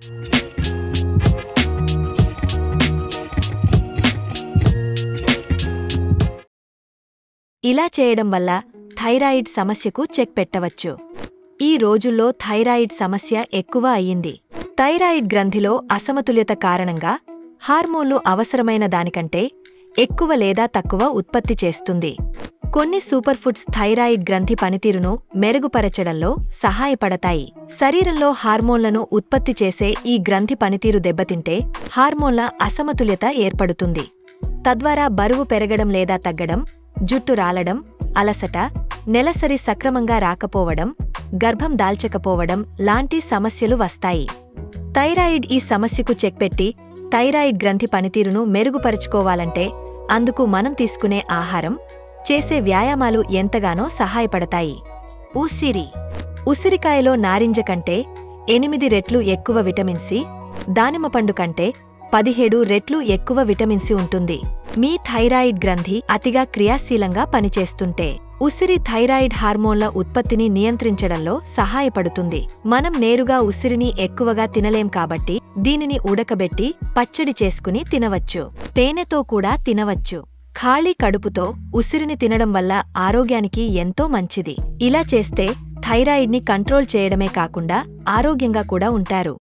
ఇలా చేయడం వల్ల థైరాయిడ్ సమస్యకు చెక్ పెట్టవచ్చు. ఈ రోజుల్లో థైరాయిడ్ సమస్య ఎక్కువ అయ్యింది. థైరాయిడ్ గ్రంథిలో అసమతుల్యత కారణంగా హార్మోన్లు అవసరమైన దానికంటే ఎక్కువ లేదా తక్కువ ఉత్పత్తి చేస్తుంది. కొన్ని సూపర్ ఫుడ్స్ థైరాయిడ్ గ్రంథి పనితీరును మెరుగుపరచడంలో సహాయపడతాయి. శరీరంలో హార్మోన్లను ఉత్పత్తి చేసే ఈ గ్రంథి పనితీరు దెబ్బతింటే హార్మోన్ల అసమతుల్యత ఏర్పడుతుంది. తద్వారా బరువు పెరగడం లేదా తగ్గడం, జుట్టు రాలడం, అలసట, నెలసరి సక్రమంగా రాకపోవడం, గర్భం దాల్చకపోవడం లాంటి సమస్యలు వస్తాయి. థైరాయిడ్ ఈ సమస్యకు చెక్ పెట్టి థైరాయిడ్ గ్రంథి పనితీరును మెరుగుపరుచుకోవాలంటే అందుకు మనం తీసుకునే ఆహారం, చేసే వ్యాయామాలు ఎంతగానో సహాయపడతాయి. ఉసిరికాయలో నారింజ కంటే 8 రెట్లు ఎక్కువ విటమిన్ సి, దానిమ్మ పండు కంటే 17 రెట్లు ఎక్కువ విటమిన్ సి ఉంటుంది. మీ థైరాయిడ్ గ్రంథి అతిగా క్రియాశీలంగా పనిచేస్తుంటే ఉసిరి థైరాయిడ్ హార్మోన్ల ఉత్పత్తిని నియంత్రించడంలో సహాయపడుతుంది. మనం నేరుగా ఉసిరిని ఎక్కువగా తినలేం కాబట్టి దీనిని ఉడకబెట్టి పచ్చడి చేసుకుని తినవచ్చు. తేనెతో కూడా తినవచ్చు. ఖాళీ కడుపుతో ఉసిరిని తినడం వల్ల ఆరోగ్యానికి ఎంతో మంచిది. ఇలా చేస్తే థైరాయిడ్ని కంట్రోల్ చేయడమే కాకుండా ఆరోగ్యంగా కూడా ఉంటారు.